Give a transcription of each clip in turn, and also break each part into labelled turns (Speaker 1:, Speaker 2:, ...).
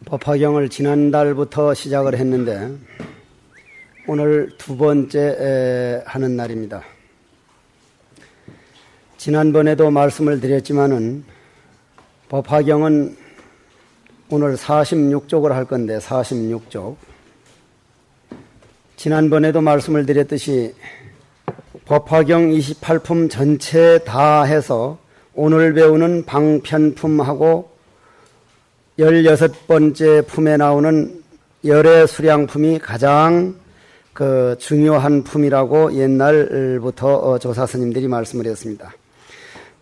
Speaker 1: 법화경을 지난달부터 시작을 했는데 오늘 두 번째 하는 날입니다. 지난번에도 말씀을 드렸지만은 법화경은 오늘 46쪽을 할 건데 46쪽. 지난번에도 말씀을 드렸듯이 법화경 28품 전체 다 해서 오늘 배우는 방편품하고 16번째 품에 나오는 열의 수량품이 가장 중요한 품이라고 옛날부터 조사 스님들이 말씀을 했습니다.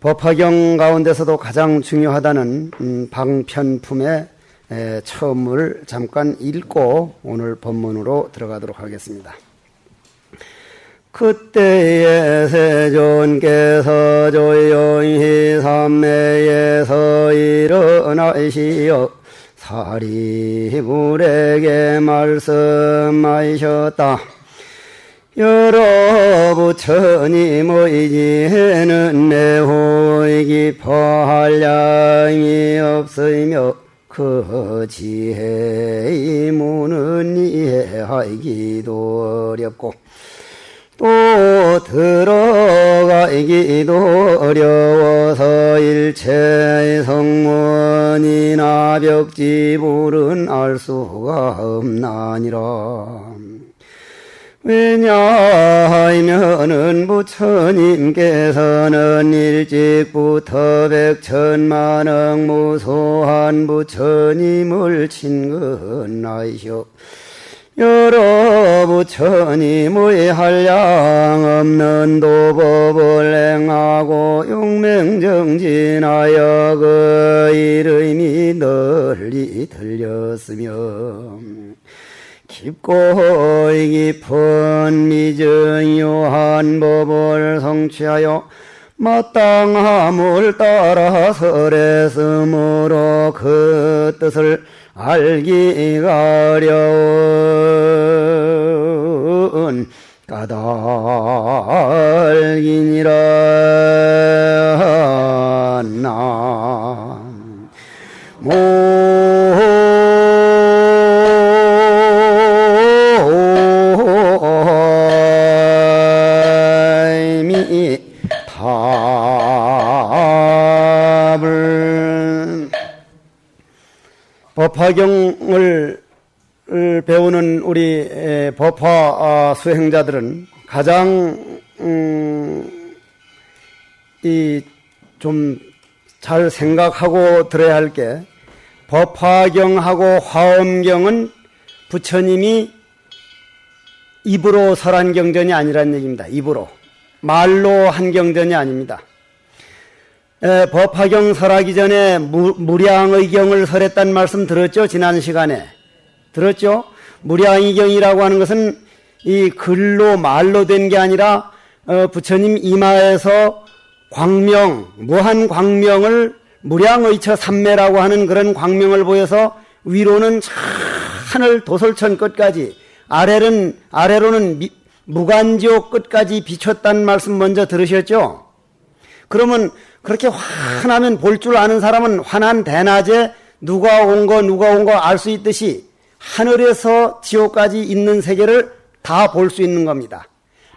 Speaker 1: 법화경 가운데서도 가장 중요하다는 방편품의 처음을 잠깐 읽고 오늘 법문으로 들어가도록 하겠습니다. 그때에 세존께서 조용히 삼매에서 일어나시어 사리불에게 말씀하셨다. 여러 부처님 의지에는 매우 깊어할 양이 없으며 그 지혜의 문은 이해하기도 어렵고 또 들어가기도 어려워서 일체의 성문이나 벽지불은 알 수가 없나니라. 왜냐하면은 부처님께서는 일찍부터 백천만억 무소한 부처님을 친근하시오. 여러 부처님의 한량없는 도법을 행하고 용맹정진하여 그 이름이 널리 들렸으며 깊고 깊은 미증요한 법을 성취하여 마땅함을 따라 설했으므로 그 뜻을 알기가 어려운 까닭이니라. 법화경을 배우는 우리 법화 수행자들은 가장 좀 잘 생각하고 들어야 할 게 법화경하고 화엄경은 부처님이 입으로 설한 경전이 아니라는 얘기입니다. 입으로 말로 한 경전이 아닙니다. 법화경 설하기 전에 무량의경을 설했다는 말씀 들었죠? 지난 시간에 들었죠? 무량의경이라고 하는 것은 이 글로 말로 된 게 아니라 부처님 이마에서 광명, 무한 광명을 무량의처 삼매라고 하는 그런 광명을 보여서 위로는 하늘 도솔천 끝까지 아래로는 무간지옥 끝까지 비췄다는 말씀 먼저 들으셨죠? 그러면 그렇게 환하면 볼 줄 아는 사람은 환한 대낮에 누가 온 거 알 수 있듯이 하늘에서 지옥까지 있는 세계를 다 볼 수 있는 겁니다.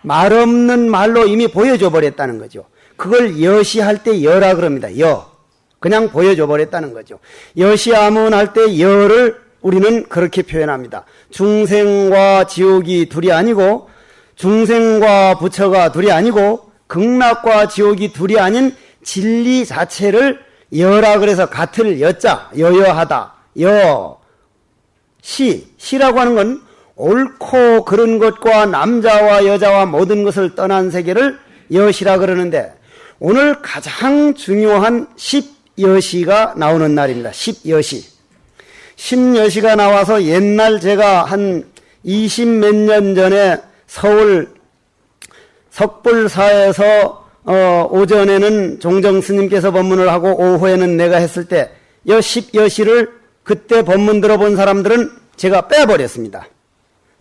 Speaker 1: 말 없는 말로 이미 보여줘 버렸다는 거죠. 그걸 여시할 때 여라 그럽니다. 여. 그냥 보여줘 버렸다는 거죠. 여시아문할 때 여를 우리는 그렇게 표현합니다. 중생과 지옥이 둘이 아니고 중생과 부처가 둘이 아니고 극락과 지옥이 둘이 아닌 진리 자체를 여라 그래서 같을 여자, 여여하다, 시라고 하는 건 옳고 그른 것과 남자와 여자와 모든 것을 떠난 세계를 여시라 그러는데 오늘 가장 중요한 십여시가 나오는 날입니다. 십여시. 십여시가 나와서 옛날 제가 한 20몇 년 전에 서울 석불사에서 오전에는 종정 스님께서 법문을 하고 오후에는 내가 했을 때 이 십여시를 그때 법문 들어본 사람들은 제가 빼버렸습니다.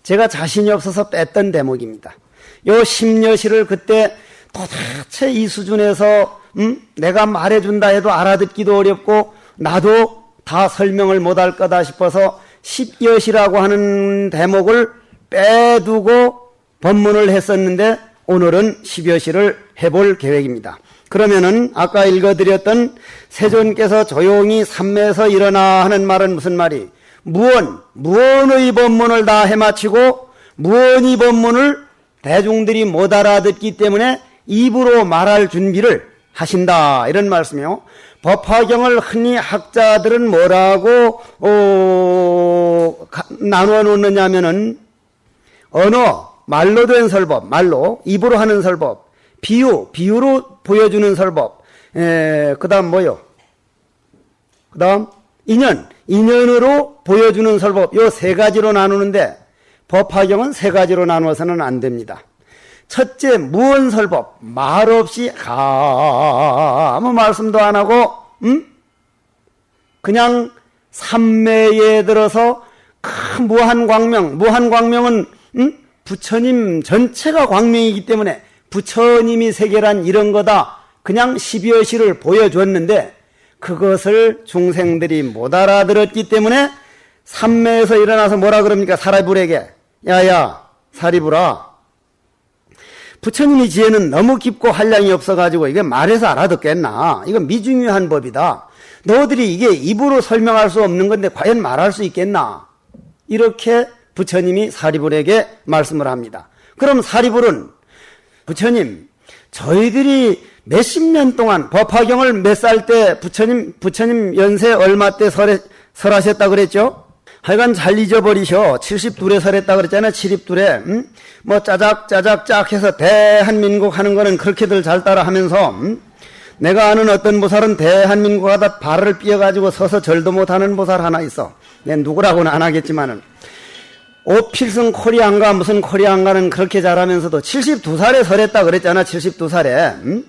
Speaker 1: 제가 자신이 없어서 뺐던 대목입니다. 요 십여시를 그때 도대체 이 수준에서 내가 말해준다 해도 알아듣기도 어렵고 나도 다 설명을 못할 거다 싶어서 십여시라고 하는 대목을 빼두고 법문을 했었는데 오늘은 십여시를 해볼 계획입니다. 그러면은 아까 읽어드렸던 세존께서 조용히 삼매에서 일어나 하는 말은 무슨 말이? 무언의 법문을 다 해마치고 무언의 법문을 대중들이 못 알아듣기 때문에 입으로 말할 준비를 하신다, 이런 말씀이요. 법화경을 흔히 학자들은 뭐라고 나누어 놓느냐 하면은 언어, 말로 된 설법, 말로 입으로 하는 설법, 비유로 보여주는 설법, 그 다음 뭐요? 그 다음 인연으로 보여주는 설법, 요 세 가지로 나누는데 법화경은 세 가지로 나누어서는 안 됩니다. 첫째, 무언설법, 말 없이 아무 말씀도 안 하고 그냥 삼매에 들어서 큰 무한광명은 부처님 전체가 광명이기 때문에 부처님이 세계란 이런 거다, 그냥 십여시를 보여줬는데 그것을 중생들이 못 알아들었기 때문에 삼매에서 일어나서 뭐라 그럽니까? 사리불에게, 야야 사리불아, 부처님의 지혜는 너무 깊고 한량이 없어가지고 이게 말해서 알아듣겠나? 이건 미중요한 법이다. 너희들이 이게 입으로 설명할 수 없는 건데 과연 말할 수 있겠나? 이렇게 부처님이 사리불에게 말씀을 합니다. 그럼 사리불은, 부처님, 저희들이 몇십 년 동안 법화경을 몇 살 때 부처님 연세 얼마 때 설하셨다 그랬죠? 하여간 잘 잊어버리셔. 72에 설했다 그랬잖아요. 72에. 뭐 짜작 해서 대한민국 하는 거는 그렇게들 잘 따라 하면서, 내가 아는 어떤 보살은 대한민국 하다 발을 삐어가지고 서서 절도 못하는 보살 하나 있어. 내 누구라고는 안 하겠지만은. 오필승 코리안가 무슨 코리안가는 그렇게 잘하면서도 72살에 설했다 그랬잖아. 72살에.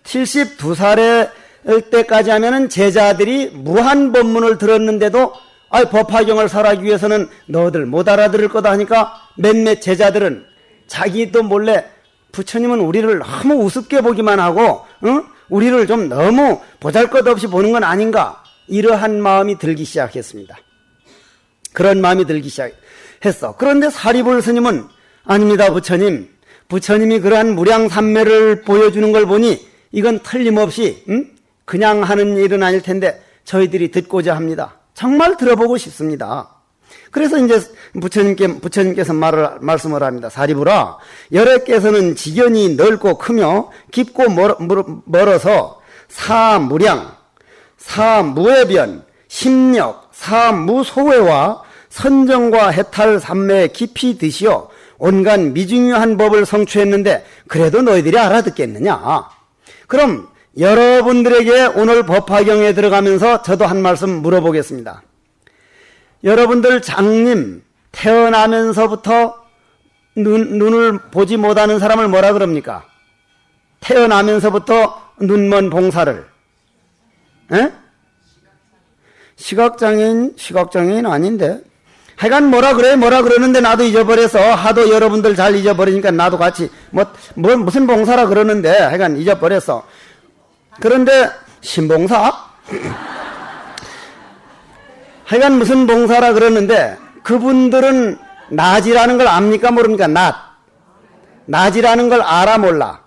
Speaker 1: 72살에 때까지 하면은 제자들이 무한 법문을 들었는데도 법화경을 설하기 위해서는 너희들 못 알아들을 거다 하니까 몇몇 제자들은 자기도 몰래 부처님은 우리를 너무 우습게 보기만 하고 우리를 좀 너무 보잘것없이 보는 건 아닌가, 이러한 마음이 들기 시작했습니다. 그런 마음이 들기 시작했어. 그런데 사리불 스님은 아닙니다, 부처님. 부처님이 그러한 무량삼매를 보여주는 걸 보니 이건 틀림없이 그냥 하는 일은 아닐 텐데 저희들이 듣고자 합니다. 정말 들어보고 싶습니다. 그래서 이제 부처님께서 말씀을 합니다. 사리불아, 열애께서는 지견이 넓고 크며 깊고 멀어서 사무량, 사무해변, 심력, 사무소회와 선정과 해탈 삼매에 깊이 드시어 온갖 미중요한 법을 성취했는데 그래도 너희들이 알아듣겠느냐? 그럼 여러분들에게 오늘 법화경에 들어가면서 저도 한 말씀 물어보겠습니다. 여러분들 장님, 태어나면서부터 눈을 보지 못하는 사람을 뭐라 그럽니까? 태어나면서부터 눈먼 봉사를. 시각장애인 아닌데. 하여간 뭐라 그러는데 나도 잊어버려서, 하도 여러분들 잘 잊어버리니까 나도 같이 무슨 봉사라 그러는데 하여간 잊어버렸어. 그런데 신봉사? 하여간 무슨 봉사라 그러는데 그분들은 낮이라는 걸 압니까 모릅니까? 낮이라는 걸 알아 몰라?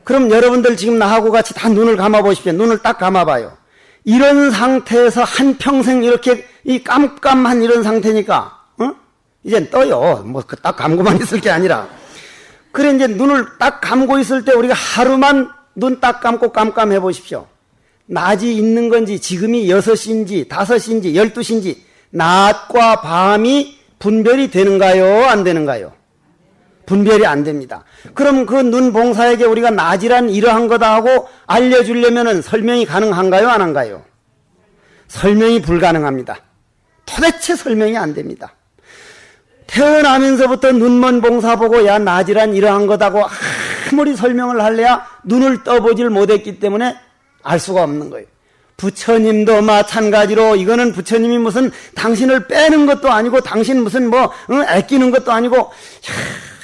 Speaker 1: 그럼 여러분들 지금 나하고 같이 다 눈을 감아보십시오. 눈을 딱 감아봐요. 이런 상태에서 한평생 이렇게 이 깜깜한 이런 상태니까 이젠 떠요. 뭐 딱 감고만 있을 게 아니라. 그래 이제 눈을 딱 감고 있을 때 우리가 하루만 눈 딱 감고 깜깜해 보십시오. 낮이 있는 건지 지금이 6시인지 5시인지 12시인지 낮과 밤이 분별이 되는가요? 안 되는가요? 분별이 안 됩니다. 그럼 그 눈 봉사에게 우리가 낮이란 이러한 거다 하고 알려주려면 설명이 가능한가요? 안 한가요? 설명이 불가능합니다. 도대체 설명이 안 됩니다. 태어나면서부터 눈먼 봉사 보고 야 낮이란 이러한 거다고 아무리 설명을 할래야 눈을 떠보질 못했기 때문에 알 수가 없는 거예요. 부처님도 마찬가지로 이거는 부처님이 무슨 당신을 빼는 것도 아니고 당신 무슨 애끼는 것도 아니고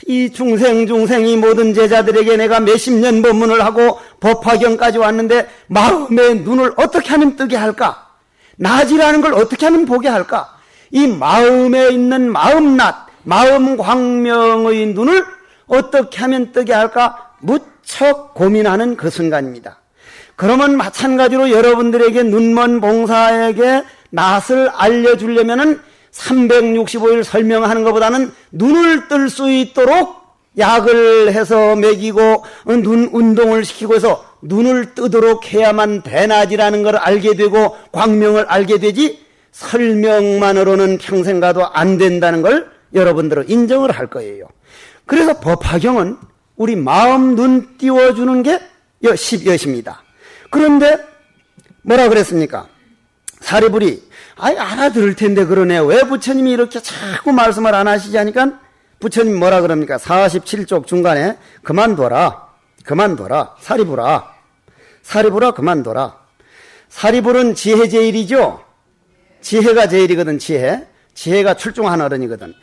Speaker 1: 이 중생이 모든 제자들에게 내가 몇십 년 법문을 하고 법화경까지 왔는데 마음의 눈을 어떻게 하면 뜨게 할까? 낮이라는 걸 어떻게 하면 보게 할까? 이 마음에 있는 마음낮, 마음 광명의 눈을 어떻게 하면 뜨게 할까? 무척 고민하는 그 순간입니다. 그러면 마찬가지로 여러분들에게 눈먼 봉사에게 낯을 알려주려면은 365일 설명하는 것보다는 눈을 뜰 수 있도록 약을 해서 먹이고 눈 운동을 시키고 해서 눈을 뜨도록 해야만 대낮이라는 걸 알게 되고 광명을 알게 되지 설명만으로는 평생 가도 안 된다는 걸 여러분들은 인정을 할 거예요. 그래서 법화경은 우리 마음 눈 띄워주는 게 십여십니다. 그런데 뭐라 그랬습니까? 사리불이 알아들을 텐데 그러네. 왜 부처님이 이렇게 자꾸 말씀을 안 하시지 하니까 부처님 뭐라 그럽니까? 47쪽 중간에 그만둬라. 사리불아 그만둬라. 사리불은 지혜 제일이죠. 지혜가 제일이거든. 지혜가 출중한 어른이거든.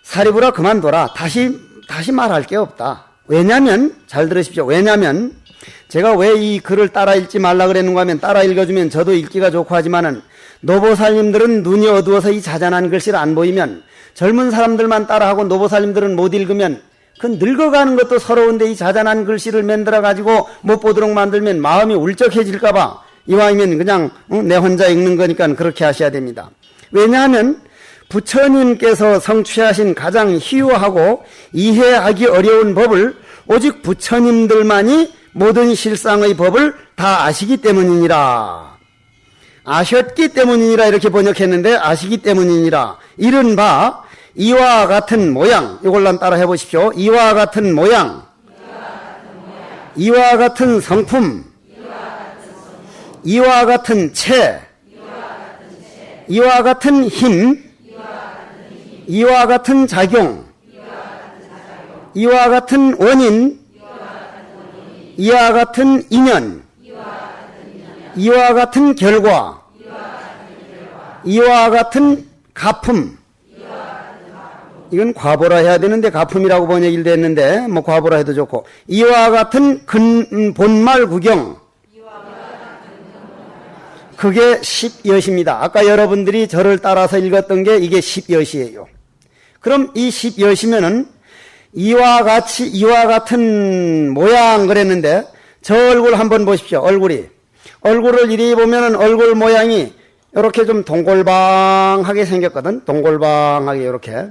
Speaker 1: 사리불아 그만둬라. 다시 말할 게 없다. 왜냐면 잘 들으십시오. 왜냐면 제가 왜 이 글을 따라 읽지 말라 그랬는가 하면 따라 읽어주면 저도 읽기가 좋고 하지만은 노보살님들은 눈이 어두워서 이 자잘한 글씨를 안 보이면 젊은 사람들만 따라하고 노보살님들은 못 읽으면 그 늙어가는 것도 서러운데 이 자잘한 글씨를 만들어 가지고 못 보도록 만들면 마음이 울적해질까 봐 이왕이면 그냥 내 혼자 읽는 거니까 그렇게 하셔야 됩니다. 왜냐하면 부처님께서 성취하신 가장 희유하고 이해하기 어려운 법을 오직 부처님들만이 모든 실상의 법을 다 아시기 때문이니라. 아셨기 때문이니라 이렇게 번역했는데 아시기 때문이니라. 이른바 이와 같은 모양, 이걸로 따라 해보십시오. 이와 같은 모양, 이와 같은 성품, 이와 같은 체, 이와 같은 힘, 이와 같은 작용, 이와 같은 원인, 이와 같은 인연, 이와 같은 결과, 이와 같은 가품. 이건 과보라 해야 되는데 가품이라고 번역이 됐는데 뭐 과보라 해도 좋고, 이와 같은 본말 구경, 그게 십여시입니다. 아까 여러분들이 저를 따라서 읽었던 게 이게 십여시예요. 그럼 이 십여시면은 이와 같은 모양 그랬는데 저 얼굴 한번 보십시오. 얼굴을 이리 보면은 얼굴 모양이 이렇게 좀 동글방하게 생겼거든. 동글방하게 이렇게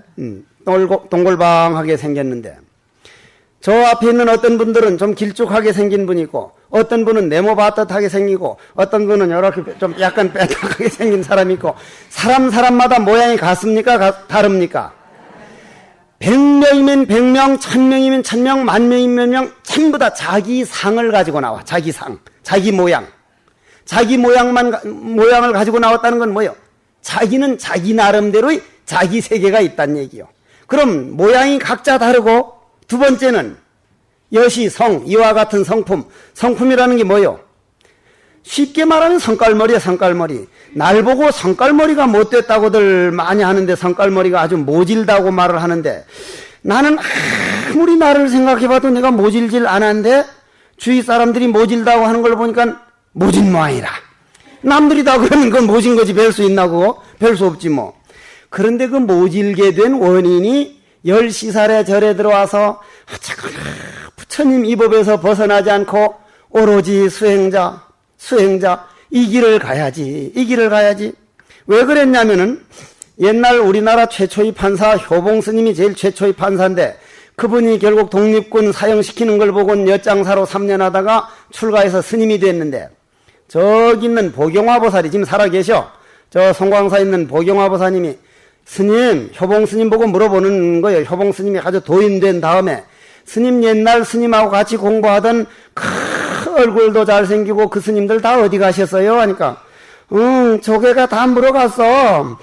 Speaker 1: 동글방하게 생겼는데 저 앞에 있는 어떤 분들은 좀 길쭉하게 생긴 분이 있고 어떤 분은 네모바듯하게 생기고 어떤 분은 이렇게 좀 약간 빼딱하게 생긴 사람이 있고 사람마다 모양이 같습니까? 다릅니까? 100명이면 100명, 1000명이면 1000명, 10,000명이면 10,000명 전부 다 자기 상을 가지고 나와. 자기 상, 자기 모양. 자기 모양을 가지고 나왔다는 건 뭐예요? 자기는 자기 나름대로의 자기 세계가 있다는 얘기요. 그럼 모양이 각자 다르고 두 번째는 여시, 이와 같은 성품. 성품이라는 게 뭐예요? 쉽게 말하면 성깔머리야, 성깔머리. 날 보고 성깔머리가 못됐다고들 많이 하는데 성깔머리가 아주 모질다고 말을 하는데 나는 아무리 나를 생각해봐도 내가 모질질 않았는데 주위 사람들이 모질다고 하는 걸 보니까 모진 모양이라. 남들이 다 그러는 건 모진 거지 별 수 있나 그거? 별 수 없지 뭐. 그런데 그 모질게 된 원인이 10시살에 절에 들어와서 어쨌거나 부처님 이 법에서 벗어나지 않고 오로지 수행자 이 길을 가야지. 왜 그랬냐면은 옛날 우리나라 최초의 판사 효봉 스님이 제일 최초의 판사인데 그분이 결국 독립군 사형시키는 걸 보고 엿장사로 3년 하다가 출가해서 스님이 됐는데 저기 있는 보경화 보살이 지금 살아계셔. 저 송광사에 있는 보경화 보사님이 스님, 효봉 스님 보고 물어보는 거예요. 효봉 스님이 아주 도인된 다음에 스님 옛날 스님하고 같이 공부하던 얼굴도 잘생기고 그 스님들 다 어디 가셨어요? 하니까 조개가 다 물어갔어.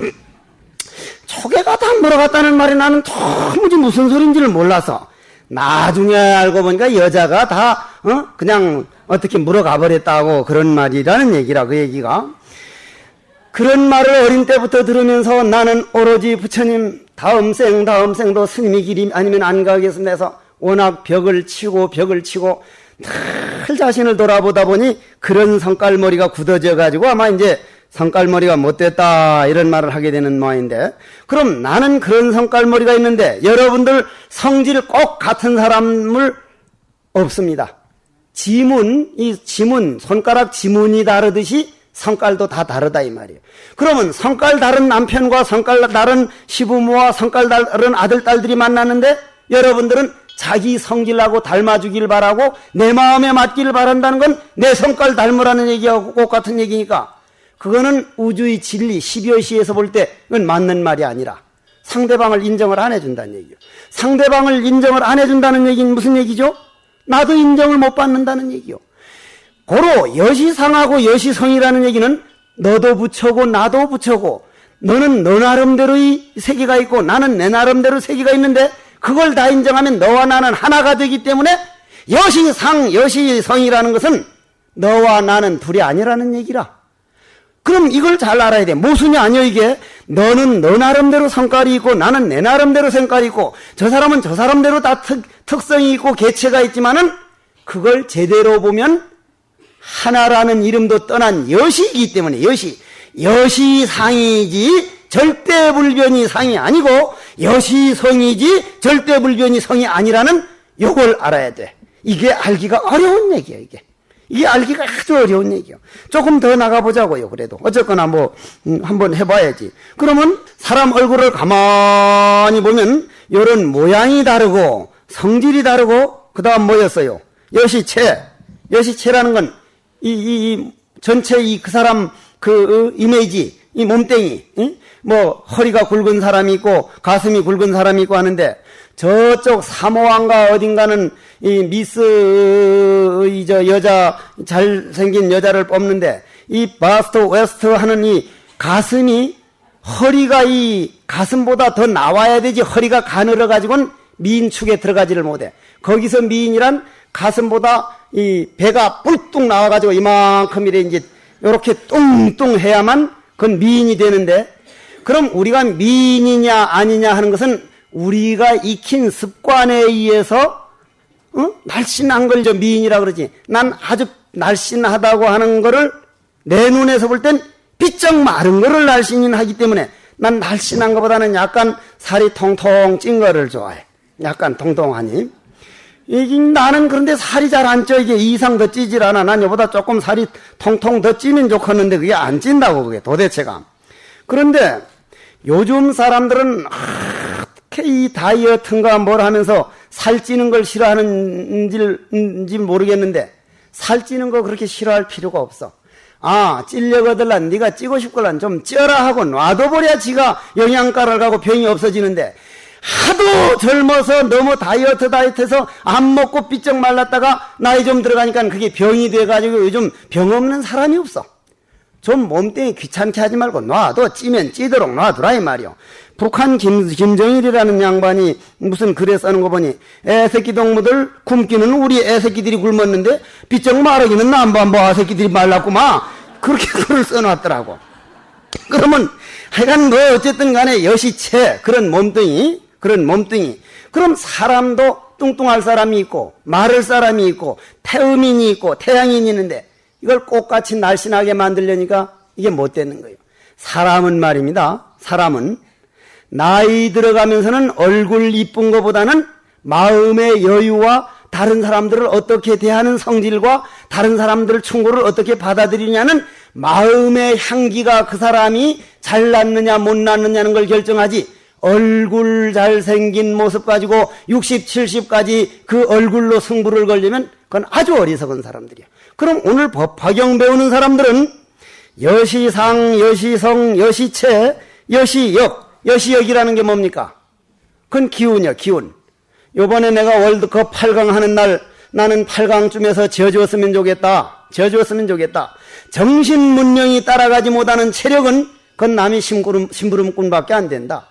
Speaker 1: 조개가 다 물어갔다는 말이 나는 도무지 무슨 소린지를 몰라서 나중에 알고 보니까 여자가 다 그냥 어떻게 물어가 버렸다고 그런 말이라는 얘기라. 그 얘기가 그런 말을 어린 때부터 들으면서 나는 오로지 부처님 다음 생도 스님의 길이 아니면 안 가겠습니다 해서 워낙 벽을 치고 늘 자신을 돌아보다 보니 그런 성깔머리가 굳어져 가지고 아마 이제 성깔머리가 못됐다 이런 말을 하게 되는 모양인데, 그럼 나는 그런 성깔머리가 있는데 여러분들 성질 꼭 같은 사람을 없습니다. 지문, 이 지문, 손가락 지문이 다르듯이 성깔도 다 다르다 이 말이에요. 그러면 성깔 다른 남편과 성깔 다른 시부모와 성깔 다른 아들, 딸들이 만났는데 여러분들은 자기 성질하고 닮아주길 바라고 내 마음에 맞기를 바란다는 건 내 성깔 닮으라는 얘기하고 똑같은 얘기니까 그거는 우주의 진리, 12여시에서 볼 때 그건 맞는 말이 아니라 상대방을 인정을 안 해준다는 얘기예요. 상대방을 인정을 안 해준다는 얘기는 무슨 얘기죠? 나도 인정을 못 받는다는 얘기요. 고로 여시상하고 여시성이라는 얘기는 너도 부처고 나도 부처고 너는 너 나름대로의 세계가 있고 나는 내 나름대로 세계가 있는데 그걸 다 인정하면 너와 나는 하나가 되기 때문에 여시상, 여시성이라는 것은 너와 나는 둘이 아니라는 얘기라. 그럼 이걸 잘 알아야 돼. 모순이 아니여 이게. 너는 너 나름대로 성깔이 있고 나는 내 나름대로 성깔이 있고 저 사람은 저 사람대로 다 특성이 있고 개체가 있지만은 그걸 제대로 보면 하나라는 이름도 떠난 여시이기 때문에 여시상이지 절대불변이 상이 아니고 여시성이지 절대불변이 성이 아니라는 요걸 알아야 돼. 이게 알기가 어려운 얘기야 이게 알기가 아주 어려운 얘기요. 조금 더 나가보자고요. 그래도 어쨌거나 뭐 한번 해봐야지. 그러면 사람 얼굴을 가만히 보면 이런 모양이 다르고 성질이 다르고 그 다음 뭐였어요? 여시체라는 건 이 전체 그 사람 그 이미지, 이 몸뚱이, 뭐 허리가 굵은 사람이 있고 가슴이 굵은 사람이 있고 하는데 저쪽 사모안가 어딘가는 이 미스 저 여자 잘생긴 여자를 뽑는데 이 바스트 웨스트 하는 이 가슴이 허리가 이 가슴보다 더 나와야 되지 허리가 가늘어 가지고는 미인축에 들어가지를 못해. 거기서 미인이란 가슴보다 이 배가 뿔뚝 나와 가지고 이만큼 이래 이제 요렇게 뚱뚱해야만 그건 미인이 되는데, 그럼 우리가 미인이냐 아니냐 하는 것은 우리가 익힌 습관에 의해서 날씬한 걸 저 미인이라 그러지. 난 아주 날씬하다고 하는 거를 내 눈에서 볼 땐 삐쩍 마른 거를 날씬하기 때문에 난 날씬한 것보다는 약간 살이 통통 찐 거를 좋아해. 약간 통통하니. 나는 그런데 살이 잘 안 쪄. 이게 이상 더 찌질 않아. 난 이보다 조금 살이 통통 더 찌면 좋겠는데 그게 안 찐다고 그게 도대체가. 그런데 요즘 사람들은 어떻게 이 다이어트인가 뭘 하면서 살찌는 걸 싫어하는지 모르겠는데 살찌는 거 그렇게 싫어할 필요가 없어. 찔려거들란 네가 찌고 싶걸란 좀 쪄라 하고 놔둬버려야 지가 영양가를 가고 병이 없어지는데 하도 젊어서 너무 다이어트해서 안 먹고 삐쩍 말랐다가 나이 좀 들어가니까 그게 병이 돼가지고 요즘 병 없는 사람이 없어. 좀 몸뚱이 귀찮게 하지 말고 놔둬. 찌면 찌도록 놔두라 이 말이요. 북한 김정일이라는 양반이 무슨 글에 써는 거 보니 애새끼 동무들 굶기는 우리 애새끼들이 굶었는데 삐쩍 마르기는 남반보 아새끼들이 말랐구만. 그렇게 글을 써놨더라고. 그러면 하여간 뭐 어쨌든 간에 여시체 그런 몸뚱이. 그럼 사람도 뚱뚱할 사람이 있고 마를 사람이 있고 태음인이 있고 태양인이 있는데 이걸 똑같이 날씬하게 만들려니까 이게 못 되는 거예요. 사람은 말입니다. 사람은 나이 들어가면서는 얼굴 이쁜 것보다는 마음의 여유와 다른 사람들을 어떻게 대하는 성질과 다른 사람들 충고를 어떻게 받아들이냐는 마음의 향기가 그 사람이 잘났느냐 못 났느냐는 걸 결정하지, 얼굴 잘생긴 모습 가지고 60, 70까지 그 얼굴로 승부를 걸려면 그건 아주 어리석은 사람들이야. 그럼 오늘 법화경 배우는 사람들은 여시상, 여시성, 여시체, 여시역, 여시역이라는 게 뭡니까? 그건 기운이야, 기운. 요번에 내가 월드컵 8강 하는 날 나는 8강쯤에서 져주었으면 좋겠다. 정신문명이 따라가지 못하는 체력은 그건 남이 심부름꾼밖에 안 된다.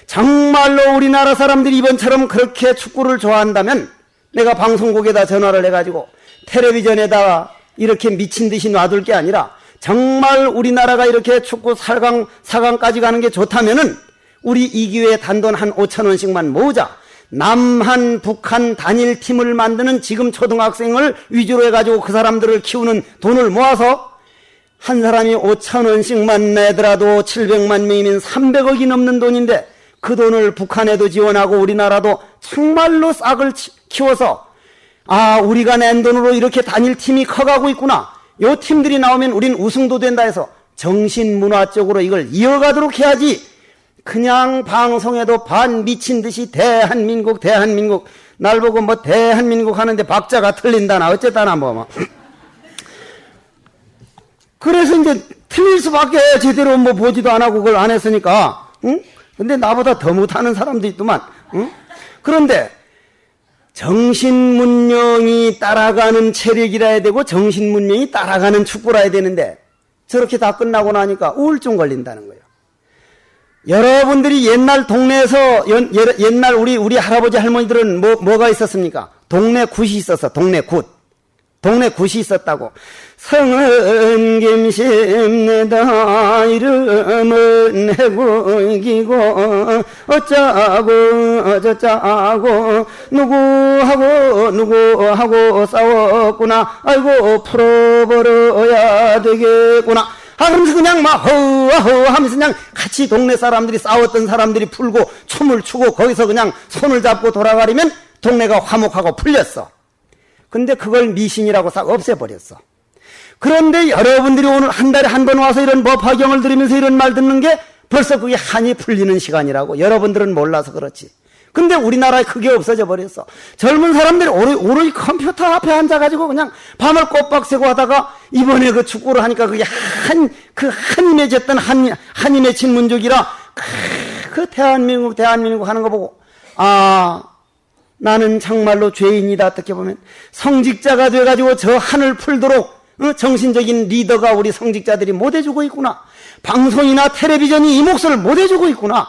Speaker 1: 정말로 우리나라 사람들이 이번처럼 그렇게 축구를 좋아한다면 내가 방송국에다 전화를 해가지고 텔레비전에다가 이렇게 미친 듯이 놔둘 게 아니라 정말 우리나라가 이렇게 축구 4강, 4강까지 가는 게 좋다면은 우리 이 기회에 단돈 한 5,000원씩만 모으자. 남한, 북한 단일 팀을 만드는 지금 초등학생을 위주로 해가지고 그 사람들을 키우는 돈을 모아서 한 사람이 5,000원씩만 내더라도 700만 명이면 300억이 넘는 돈인데 그 돈을 북한에도 지원하고 우리나라도 정말로 싹을 키워서 우리가 낸 돈으로 이렇게 단일 팀이 커가고 있구나. 요 팀들이 나오면 우린 우승도 된다 해서 정신문화적으로 이걸 이어가도록 해야지. 그냥 방송에도 반 미친 듯이 대한민국 날 보고 뭐 대한민국 하는데 박자가 틀린다나 어쨌다나 뭐. 그래서 이제 틀릴 수밖에 제대로 뭐 보지도 안 하고 그걸 안 했으니까. 응? 근데 나보다 더 못하는 사람도 있더만. 응? 그런데 정신문명이 따라가는 체력이라 해야 되고 정신문명이 따라가는 축구라 해야 되는데 저렇게 다 끝나고 나니까 우울증 걸린다는 거예요. 여러분들이 옛날 동네에서 옛날 우리 할아버지 할머니들은 뭐가 있었습니까? 동네 굿이 있었어. 동네 굿. 동네 굿이 있었다고. 성은 김심내다 이름은 해국이고 어쩌고 저쩌고 누구하고 싸웠구나. 아이고 풀어버려야 되겠구나. 그러면서 그냥 막 허허 하면서 그냥 같이 동네 사람들이 싸웠던 사람들이 풀고 춤을 추고 거기서 그냥 손을 잡고 돌아가려면 동네가 화목하고 풀렸어. 근데 그걸 미신이라고 싹 없애버렸어. 그런데 여러분들이 오늘 한 달에 한 번 와서 이런 법화경을 들으면서 이런 말 듣는 게 벌써 그게 한이 풀리는 시간이라고. 여러분들은 몰라서 그렇지. 근데 우리나라에 그게 없어져 버렸어. 젊은 사람들이 오로지 컴퓨터 앞에 앉아가지고 그냥 밤을 꼬박 새고 하다가 이번에 그 축구를 하니까 그게 한이 맺었던 한이 맺힌 민족이라 그 대한민국 하는 거 보고 나는 정말로 죄인이다. 어떻게 보면 성직자가 돼가지고 저 한을 풀도록 정신적인 리더가 우리 성직자들이 못해주고 있구나. 방송이나 텔레비전이 이 몫을 못해주고 있구나.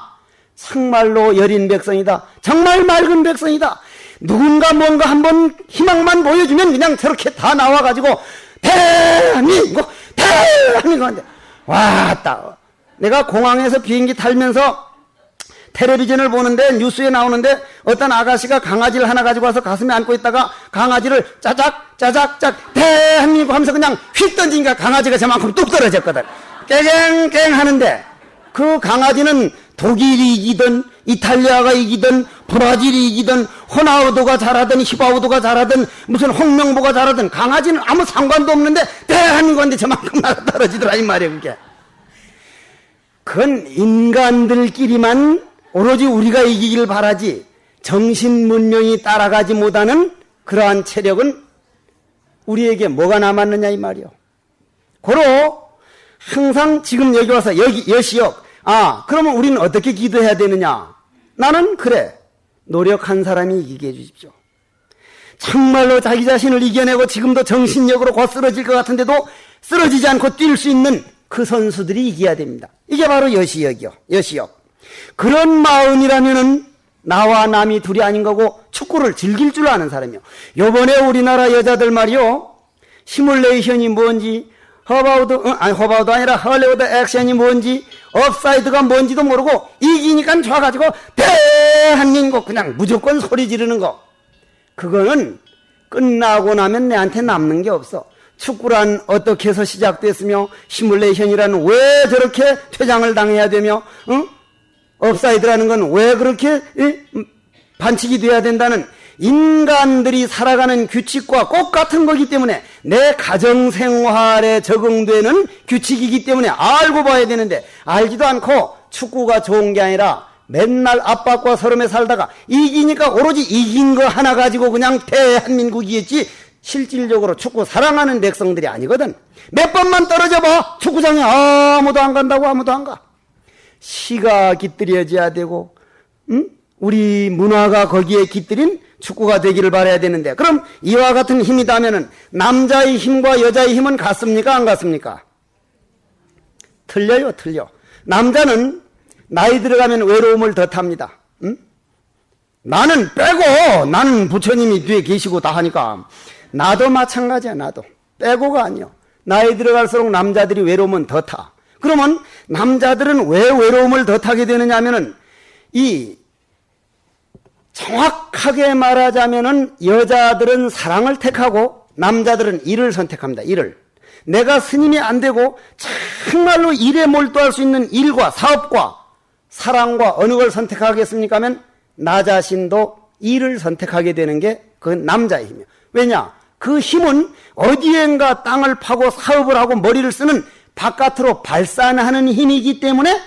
Speaker 1: 정말로 여린 백성이다. 정말 맑은 백성이다. 누군가 뭔가 한번 희망만 보여주면 그냥 저렇게 다 나와가지고 대한민국 한데 왔다. 내가 공항에서 비행기 탈면서 텔레비전을 보는데 뉴스에 나오는데 어떤 아가씨가 강아지를 하나 가지고 와서 가슴에 안고 있다가 강아지를 짜작 대한민국 하면서 그냥 휙 던지니까 강아지가 저만큼 뚝 떨어졌거든. 깨갱 하는데 그 강아지는 독일이 이기든 이탈리아가 이기든 브라질이 이기든 호나우도가 잘하든 히바우도가 잘하든 무슨 홍명보가 잘하든 강아지는 아무 상관도 없는데 대한민국한테 저만큼 나가 떨어지더라 이 말이야. 그게 그건 인간들끼리만 오로지 우리가 이기길 바라지 정신문명이 따라가지 못하는 그러한 체력은 우리에게 뭐가 남았느냐 이 말이요. 고로 항상 지금 여기 와서 여시역 그러면 우리는 어떻게 기도해야 되느냐. 나는 그래, 노력한 사람이 이기게 해주십시오. 정말로 자기 자신을 이겨내고 지금도 정신력으로 곧 쓰러질 것 같은데도 쓰러지지 않고 뛸 수 있는 그 선수들이 이겨야 됩니다. 이게 바로 여시역이요. 여시역. 그런 마음이라면은 나와 남이 둘이 아닌 거고 축구를 즐길 줄 아는 사람이요. 요번에 우리나라 여자들 말이요, 시뮬레이션이 뭔지, 허바우드 아니라 헐리우드 액션이 뭔지, 업사이드가 뭔지도 모르고 이기니까 좋아가지고 대한민국 그냥 무조건 소리 지르는 거. 그거는 끝나고 나면 내한테 남는 게 없어. 축구란 어떻게 해서 시작됐으며 시뮬레이션이란 왜 저렇게 퇴장을 당해야 되며 업사이드라는 건 왜 그렇게 반칙이 돼야 된다는 인간들이 살아가는 규칙과 꼭 같은 거기 때문에 내 가정생활에 적용되는 규칙이기 때문에 알고 봐야 되는데 알지도 않고 축구가 좋은 게 아니라 맨날 압박과 서름에 살다가 이기니까 오로지 이긴 거 하나 가지고 그냥 대한민국이겠지 실질적으로 축구 사랑하는 백성들이 아니거든. 몇 번만 떨어져 봐. 축구장에 아무도 안 간다고. 아무도 안 가. 시가 깃들여져야 되고 우리 문화가 거기에 깃들인 축구가 되기를 바라야 되는데 그럼 이와 같은 힘이 다면은 남자의 힘과 여자의 힘은 같습니까? 안 같습니까? 틀려요. 틀려. 남자는 나이 들어가면 외로움을 더 탑니다. 나는 빼고 나는 부처님이 뒤에 계시고 다 하니까 나도 마찬가지야. 나도 빼고가 아니요. 나이 들어갈수록 남자들이 외로움은 더 타. 그러면 남자들은 왜 외로움을 더 타게 되느냐 하면은 이 정확하게 말하자면은 여자들은 사랑을 택하고 남자들은 일을 선택합니다. 일을. 내가 스님이 안 되고 정말로 일에 몰두할 수 있는 일과 사업과 사랑과 어느 걸 선택하겠습니까 하면 나 자신도 일을 선택하게 되는 게 그 남자의 힘이에요. 왜냐? 그 힘은 어디엔가 땅을 파고 사업을 하고 머리를 쓰는 바깥으로 발산하는 힘이기 때문에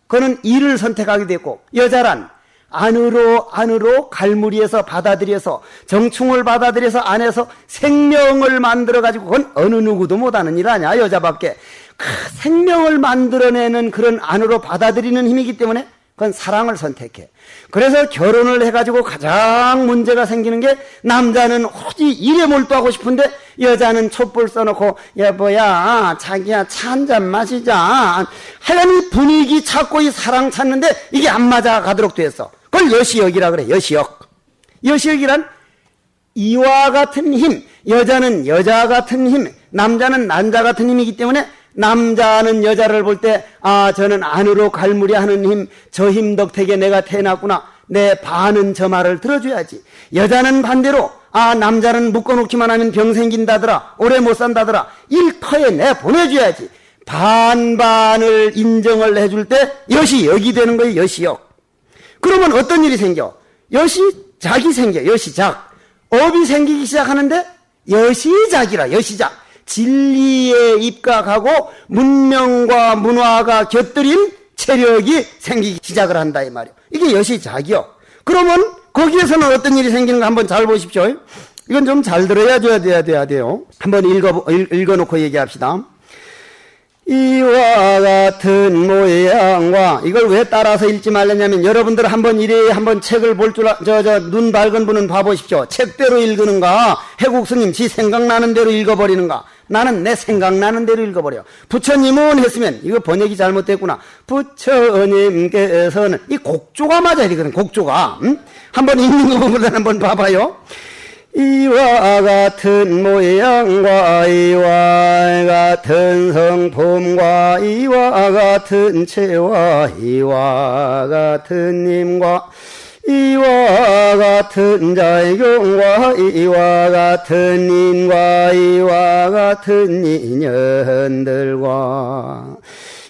Speaker 1: 그는 일을 선택하게 됐고, 여자란 안으로 갈무리에서 받아들여서 정충을 받아들여서 안에서 생명을 만들어가지고, 그건 어느 누구도 못하는 일 아니야, 여자밖에. 그 생명을 만들어내는 그런 안으로 받아들이는 힘이기 때문에 그건 사랑을 선택해. 그래서 결혼을 해가지고 가장 문제가 생기는 게, 남자는 오직 일에 몰두하고 싶은데 여자는 촛불 써놓고 여보야 자기야 차 한잔 마시자 하여간 분위기 찾고 이 사랑 찾는데 이게 안 맞아 가도록 됐어. 그걸 여시역이라 그래. 여시역이란 이와 같은 힘, 여자는 여자 같은 힘, 남자는 남자 같은 힘이기 때문에 남자는 여자를 볼 때 저는 안으로 갈무리하는 힘, 저 힘 덕택에 내가 태어났구나, 내 반은 저 말을 들어줘야지. 여자는 반대로 남자는 묶어놓기만 하면 병 생긴다더라, 오래 못 산다더라, 일터에 내 보내줘야지. 반반을 인정을 해줄 때 여시역이 되는 거예요. 여시역. 그러면 어떤 일이 생겨? 여시작이 생겨. 여시작. 업이 생기기 시작하는데 여시작이라. 여시작. 진리에 입각하고 문명과 문화가 곁들인 체력이 생기기 시작을 한다 이 말이에요. 이게 여시작이요. 그러면 거기에서는 어떤 일이 생기는가 한번 잘 보십시오. 이건 좀 잘 들어야 돼요. 한번 읽어놓고 얘기합시다. 이와 같은 모양과, 이걸 왜 따라서 읽지 말랬냐면, 여러분들 한번 한번 책을 볼 줄, 눈 밝은 분은 봐보십시오. 책대로 읽는가, 해국스님 지 생각나는 대로 읽어버리는가. 나는 내 생각나는 대로 읽어버려. 부처님은 했으면, 이거 번역이 잘못됐구나. 부처님께서는, 이 곡조가 맞아야 되거든, 곡조가. 한번 읽는 거보다 한번 봐봐요. 이와 같은 모양과 이와 같은 성품과 이와 같은 체와 이와 같은 님과 이와 같은 자의경과 이와 같은 인과 이와 같은 인연들과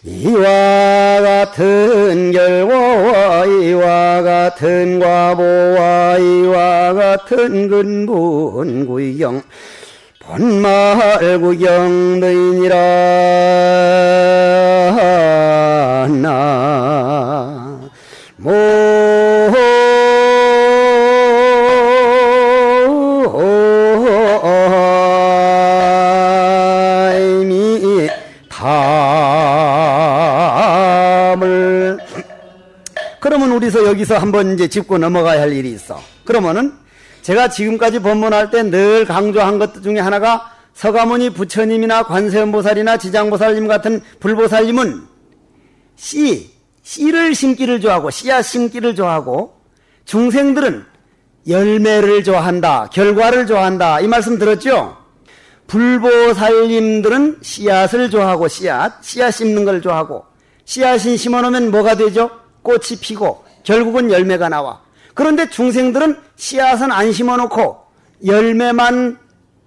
Speaker 1: 이와 같은 결과와 이와 같은 과보와 이와 같은 근본 구경 본말 구경들이니라 나 그러면 우리서 여기서 한번 이제 짚고 넘어가야 할 일이 있어. 그러면은 제가 지금까지 법문할 때 늘 강조한 것 중에 하나가, 서가모니 부처님이나 관세음보살이나 지장보살님 같은 불보살님은 씨를 심기를 좋아하고 씨앗 심기를 좋아하고, 중생들은 열매를 좋아한다, 결과를 좋아한다, 이 말씀 들었죠? 불보살님들은 씨앗을 좋아하고 씨앗 심는 걸 좋아하고, 씨앗이 심어놓으면 뭐가 되죠? 꽃이 피고 결국은 열매가 나와. 그런데 중생들은 씨앗은 안 심어놓고 열매만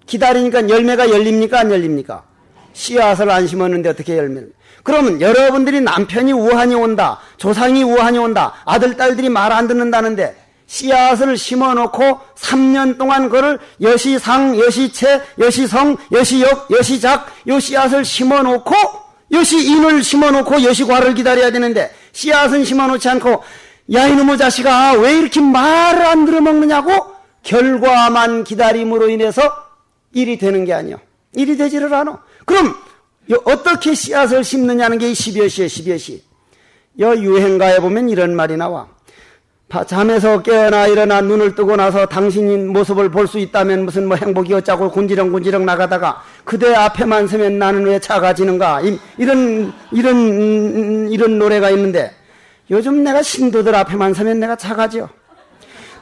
Speaker 1: 기다리니까 열매가 열립니까 안 열립니까? 씨앗을 안 심었는데 어떻게 열매를? 그러면 여러분들이 남편이 우환이 온다, 조상이 우환이 온다, 아들 딸들이 말 안 듣는다는데 씨앗을 심어놓고 3년 동안 그걸 여시상, 여시채, 여시성, 여시역, 여시작, 요 씨앗을 심어놓고 여시인을 심어놓고 여시과를 기다려야 되는데, 씨앗은 심어놓지 않고 야 이놈의 자식아 왜 이렇게 말을 안 들어먹느냐고 결과만 기다림으로 인해서 일이 되는 게 아니요, 일이 되지를 않아. 그럼 어떻게 씨앗을 심느냐는 게 12여시에 유행가에 보면 이런 말이 나와. 잠에서 깨어나 일어나 눈을 뜨고 나서 당신의 모습을 볼 수 있다면 무슨 뭐 행복이 어쩌고 군지렁군지렁 나가다가 그대 앞에만 서면 나는 왜 작아지는가, 이런 노래가 있는데, 요즘 내가 신도들 앞에만 서면 내가 작아져.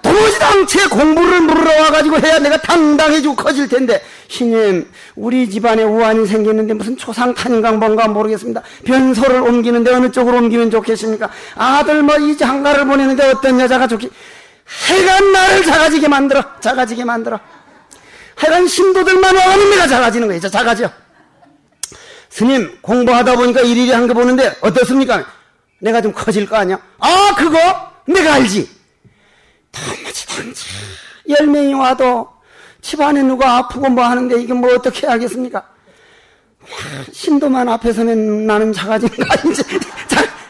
Speaker 1: 도무지당체 공부를 물으러 와가지고 해야 내가 당당해지고 커질 텐데, 신님 우리 집안에 우환이 생겼는데 무슨 초상탄인가 뭔가 모르겠습니다. 변소를 옮기는데 어느 쪽으로 옮기면 좋겠습니까? 아들 뭐 이 장가를 보내는데 어떤 여자가 좋겠. 하여간 나를 작아지게 만들어. 하여간 신도들만 와가면 내가 작아지는 거예요. 작아져. 스님 공부하다 보니까 일일이 한 거 보는데 어떻습니까? 내가 좀 커질 거 아니야? 아 그거 내가 알지. 도무지 10명이 와도 집안에 누가 아프고 뭐 하는데 이게 뭐 어떻게 하겠습니까? 신도만 앞에 서면 나는 작아지는 거 아닌지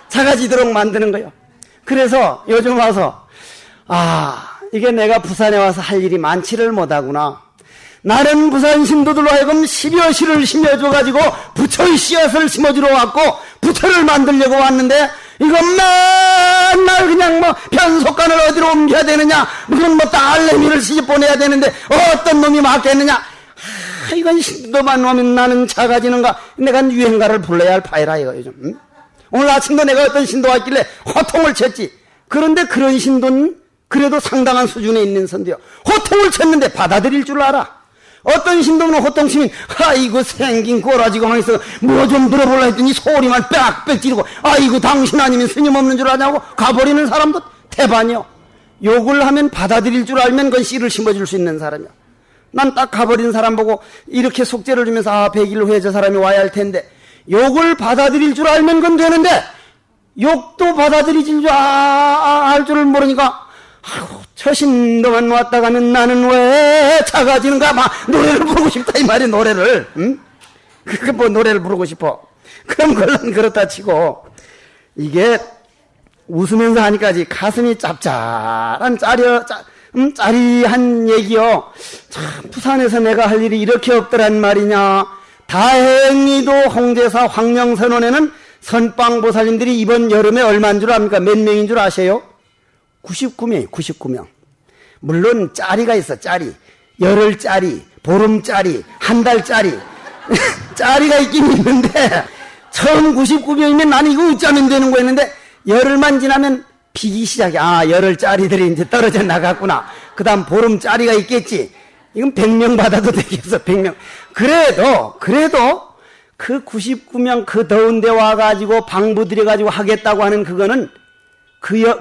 Speaker 1: 작아지도록 만드는 거예요. 그래서 요즘 와서 이게 내가 부산에 와서 할 일이 많지를 못하구나. 나는 부산 신도들로 하여금 10여 시를 심어줘가지고 부처의 씨앗을 심어주러 왔고 부처를 만들려고 왔는데 이건 맨날 그냥 뭐 편속관을 어디로 옮겨야 되느냐, 무슨 뭐 딸내미를 시집 보내야 되는데 어떤 놈이 맡겠느냐. 이건 신도만 오면 나는 작아지는가. 내가 유행가를 불러야 할 파이라 이거 요즘. 응? 오늘 아침도 내가 어떤 신도 왔길래 호통을 쳤지. 그런데 그런 신도는 그래도 상당한 수준에 있는 선도요. 호통을 쳤는데 받아들일 줄 알아. 어떤 신도는 호통치면 아이고 생긴 꼬라지고 하면서 뭐 좀 들어볼라 했더니 소리만 빽빽 지르고 아이고 당신 아니면 스님 없는 줄 아냐고 가버리는 사람도 대반이요. 욕을 하면 받아들일 줄 알면 그건 씨를 심어줄 수 있는 사람이야. 난 딱 가버린 사람 보고 이렇게 속죄를 주면서 100일 후에 저 사람이 와야 할 텐데 욕을 받아들일 줄 알면 그건 되는데 욕도 받아들이질 줄 알 줄을 모르니까 아이고 저 신도만 왔다 가면 나는 왜 작아지는가. 막 노래를 부르고 싶다 이 말이. 노래를 응? 그게 뭐 노래를 부르고 싶어. 그럼 그건 그렇다 치고 이게 웃으면서 하니까지 가슴이 짭짤한 짜리한 얘기요. 참 부산에서 내가 할 일이 이렇게 없더란 말이냐. 다행히도 홍제사 황명선원에는 선방보살님들이 이번 여름에 얼마인 줄 압니까? 몇 명인 줄 아세요? 99명이에요. 99명. 물론 짜리가 있어. 짜리. 열흘짜리, 보름짜리, 한 달짜리. 짜리가 있긴 있는데 처음 99명이면 나는 이거 어쩌면 되는 거였는데 열흘만 지나면 비기 시작해. 열흘짜리들이 이제 떨어져 나갔구나. 그 다음 보름짜리가 있겠지. 이건 100명 받아도 되겠어. 100명. 그래도 그 99명 그 더운 데 와가지고 방부 들여가지고 하겠다고 하는 그거는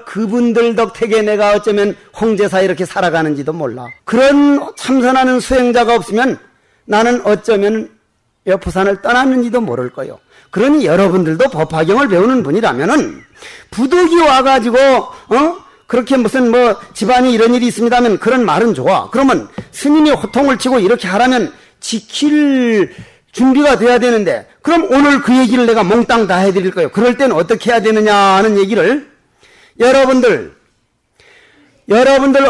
Speaker 1: 그분들 덕택에 내가 어쩌면 홍제사에 이렇게 살아가는지도 몰라. 그런 참선하는 수행자가 없으면 나는 어쩌면 부산을 떠났는지도 모를 거요. 그러니 여러분들도 법화경을 배우는 분이라면은 부득이 와가지고 그렇게 무슨 뭐 집안이 이런 일이 있습니다 하면 그런 말은 좋아. 그러면 스님이 호통을 치고 이렇게 하라면 지킬 준비가 돼야 되는데 그럼 오늘 그 얘기를 내가 몽땅 다 해드릴 거예요. 그럴 때는 어떻게 해야 되느냐 하는 얘기를 여러분들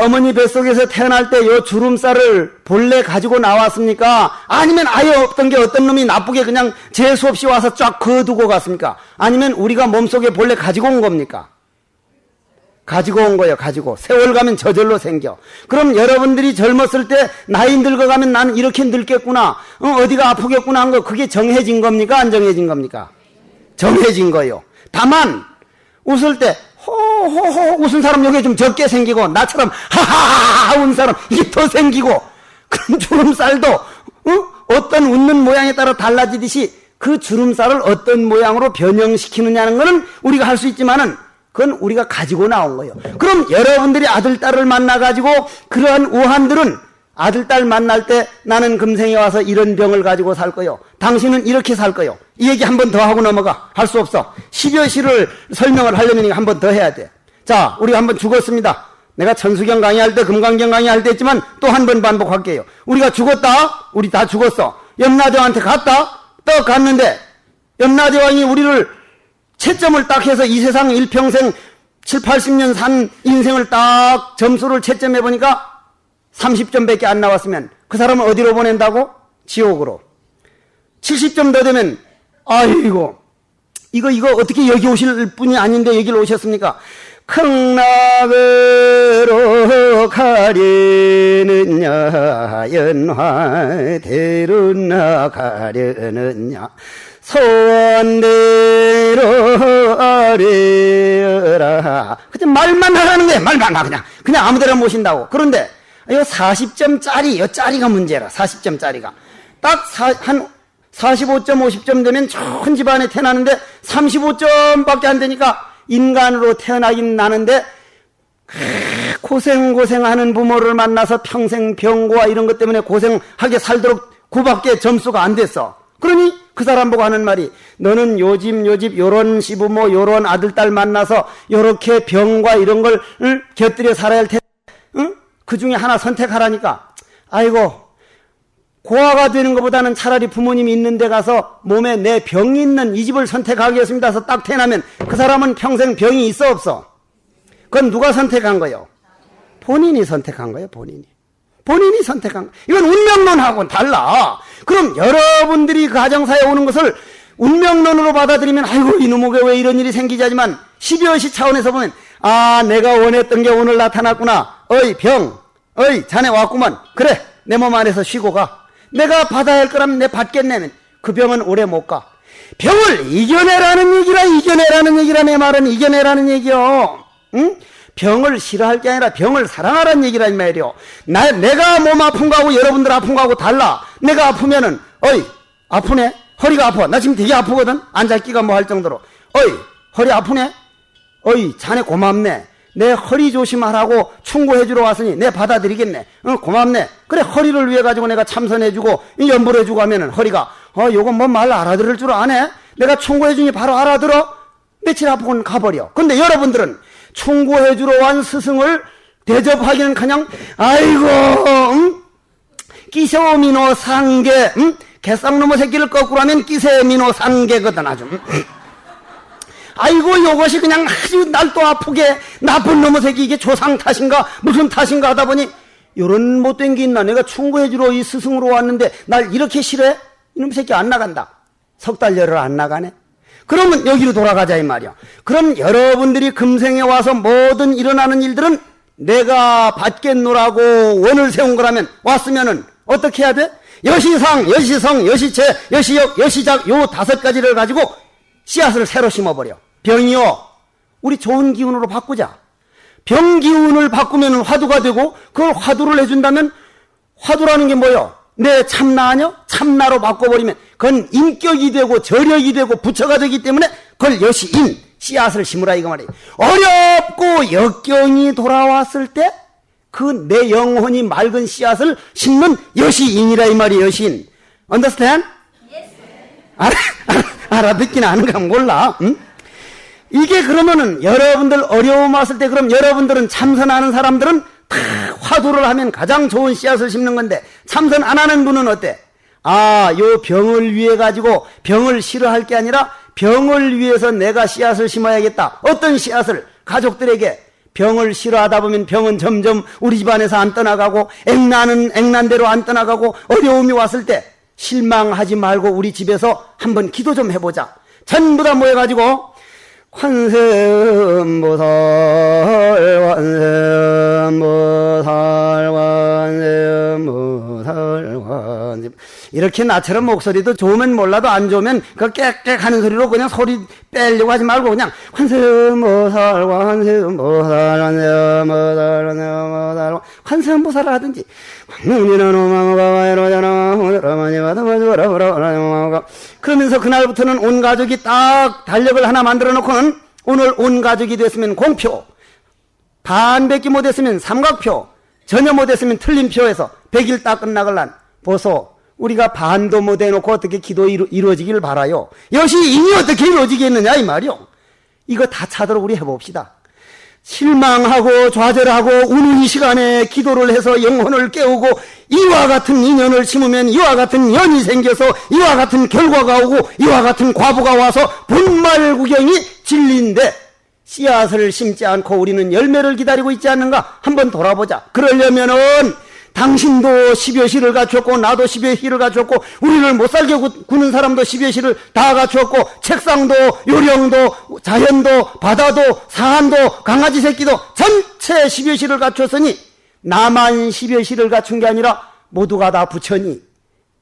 Speaker 1: 어머니 뱃속에서 태어날 때 요 주름살을 본래 가지고 나왔습니까? 아니면 아예 없던 게 어떤 놈이 나쁘게 그냥 재수 없이 와서 쫙 그어두고 갔습니까? 아니면 우리가 몸속에 본래 가지고 온 겁니까? 가지고 온 거예요. 가지고. 세월 가면 저절로 생겨. 그럼 여러분들이 젊었을 때 나이 늙어가면 나는 이렇게 늙겠구나, 어디가 아프겠구나 한 거, 그게 정해진 겁니까? 안 정해진 겁니까? 정해진 거예요. 다만 웃을 때 호호호 웃은 사람 여기에 좀 적게 생기고 나처럼 하하하 웃은 사람 이게 더 생기고, 그럼 주름살도 어떤 웃는 모양에 따라 달라지듯이 그 주름살을 어떤 모양으로 변형시키느냐는 거는 우리가 할 수 있지만은 그건 우리가 가지고 나온 거예요. 그럼 여러분들이 아들, 딸을 만나가지고 그러한 우한들은 아들, 딸 만날 때 나는 금생에 와서 이런 병을 가지고 살 거요. 당신은 이렇게 살 거요. 이 얘기 한 번 더 하고 넘어가. 할 수 없어. 10여 시를 설명을 하려면 한 번 더 해야 돼. 자, 우리가 한 번 죽었습니다. 내가 천수경 강의할 때, 금강경 강의할 때 했지만 또 한 번 반복할게요. 우리가 죽었다. 우리 다 죽었어. 염라대왕한테 갔다. 떡 갔는데 염라대왕이 우리를 채점을 딱 해서 이 세상 일평생 7, 80년 산 인생을 딱 점수를 채점해 보니까 30점밖에 안 나왔으면 그 사람을 어디로 보낸다고? 지옥으로. 70점 더 되면 아이고 이거 어떻게 여기 오실 분이 아닌데 여기로 오셨습니까? 극락으로 가려느냐 연화대로 나가려느냐 소원대로 아뢰어라. 그냥 말만 하라는 거야. 말만 하. 그냥 아무데나 모신다고. 그런데 이 40점짜리, 이 짜리가 문제라. 40점짜리가 딱 한 45점, 50점 되면 좋은 집안에 태어나는데 35점밖에 안 되니까 인간으로 태어나긴 나는데 고생하는 부모를 만나서 평생 병고와 이런 것 때문에 고생하게 살도록 그밖에 점수가 안 됐어. 그러니 그 사람 보고 하는 말이 너는 요집 요런 시부모 요런 아들딸 만나서 요렇게 병과 이런 걸 곁들여 살아야 할 텐데 그 중에 하나 선택하라니까. 아이고 고아가 되는 것보다는 차라리 부모님이 있는 데 가서 몸에 내 병이 있는 이 집을 선택하겠습니다 해서 딱 태어나면 그 사람은 평생 병이 있어 없어? 그건 누가 선택한 거예요? 본인이 선택한 거예요. 본인이 선택한 거예요. 이건 운명론하고는 달라. 그럼 여러분들이 가정사에 오는 것을 운명론으로 받아들이면 아이고 이놈에게 왜 이런 일이 생기지 하지만 12월시 차원에서 보면 아 내가 원했던 게 오늘 나타났구나. 어이 병 어이 자네 왔구만. 그래 내 몸 안에서 쉬고 가. 내가 받아야 할 거라면 내 받겠네. 그 병은 오래 못 가. 병을 이겨내라는 얘기라 내 말은 이겨내라는 얘기요. 응? 병을 싫어할 게 아니라 병을 사랑하라는 얘기란 말이요. 내가 몸 아픈 거하고 여러분들 아픈 거하고 달라. 내가 아프면은 어이 아프네. 허리가 아파. 나 지금 되게 아프거든. 앉아있기가 뭐 할 정도로. 어이 허리 아프네. 어이 자네 고맙네. 내 허리 조심하라고 충고해주러 왔으니 내 받아들이겠네. 고맙네. 그래 허리를 위해 가지고 내가 참선해주고 연불해주고 하면은 허리가 요건 뭐 말 알아들을 줄 아네. 내가 충고해주니 바로 알아들어. 며칠 아프고는 가버려. 근데 여러분들은 충고해주러 완 스승을 대접하기는 그냥 아이고 끼세오미노 상계 개쌍놈의 새끼를 거꾸로 하면 끼세미노 상계거든 아주. 아이고 요것이 그냥 아주 날 또 아프게 나쁜 놈의 새끼 이게 조상 탓인가 무슨 탓인가 하다 보니 요런 못된 게 있나. 내가 충고해주러 이 스승으로 왔는데 날 이렇게 싫어해? 이놈의 새끼 안 나간다. 석 달 열흘 안 나가네. 그러면 여기로 돌아가자 이 말이야. 그럼 여러분들이 금생에 와서 모든 일어나는 일들은 내가 받겠노라고 원을 세운 거라면 왔으면은 어떻게 해야 돼? 여시상, 여시성, 여시체, 여시역, 여시작 요 5가지를 가지고 씨앗을 새로 심어버려. 병이요. 우리 좋은 기운으로 바꾸자. 병 기운을 바꾸면 화두가 되고 그걸 화두를 해준다면 화두라는 게 뭐요? 내 참나 아니요? 참나로 바꿔버리면 그건 인격이 되고 저력이 되고 부처가 되기 때문에 그걸 여시인 씨앗을 심으라 이거 말이에요. 어렵고 역경이 돌아왔을 때 그 내 영혼이 맑은 씨앗을 심는 여시인이라 이 말이에요. 여시인. Understand? 알아듣긴 아는가 몰라. 응? 이게 그러면은 여러분들 어려움 왔을 때 그럼 여러분들은 참선하는 사람들은 다 화두를 하면 가장 좋은 씨앗을 심는 건데 참선 안 하는 분은 어때? 아, 요 병을 위해 가지고 병을 싫어할 게 아니라 병을 위해서 내가 씨앗을 심어야겠다. 어떤 씨앗을? 가족들에게. 병을 싫어하다 보면 병은 점점 우리 집안에서 안 떠나가고 액난은 액난대로 안 떠나가고 어려움이 왔을 때 실망하지 말고 우리 집에서 한번 기도 좀 해보자. 전부 다 모여가지고 관세음보살 이렇게 나처럼 목소리도 좋으면 몰라도 안 좋으면 그 깨끗 하는 소리로 그냥 소리 빼려고 하지 말고 그냥 관세음보살 관세음보살을 하든지 그러면서 그날부터는 온 가족이 딱 달력을 하나 만들어 놓고는 오늘 온 가족이 됐으면 공표, 반밖에 못했으면 삼각표, 전혀 못했으면 틀림표에서 100일 딱 끝나걸란 보소. 우리가 반도 못 해놓고 어떻게 기도 이루어지기를 바라요. 여시인이 어떻게 이루어지겠느냐 이 말이요. 이거 다 차도록 우리 해봅시다. 실망하고 좌절하고 우는 이 시간에 기도를 해서 영혼을 깨우고 이와 같은 인연을 심으면 이와 같은 연이 생겨서 이와 같은 결과가 오고 이와 같은 과부가 와서 본말구경이 진리인데 씨앗을 심지 않고 우리는 열매를 기다리고 있지 않는가? 한번 돌아보자. 그러려면은 당신도 10여 시를 갖췄고 나도 10여 시를 갖췄고 우리를 못살게 구는 사람도 10여 시를 다 갖췄고 책상도 요령도 자연도 바다도 사한도 강아지 새끼도 전체 10여 시를 갖췄으니 나만 10여 시를 갖춘 게 아니라 모두가 다 부처니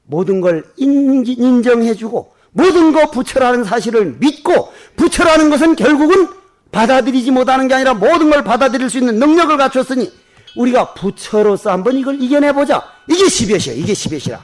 Speaker 1: 모든 걸 인정해주고 모든 거 부처라는 사실을 믿고 부처라는 것은 결국은 받아들이지 못하는 게 아니라 모든 걸 받아들일 수 있는 능력을 갖췄으니 우리가 부처로서 한번 이걸 이겨내보자. 이게 10여시야. 이게 10여시라.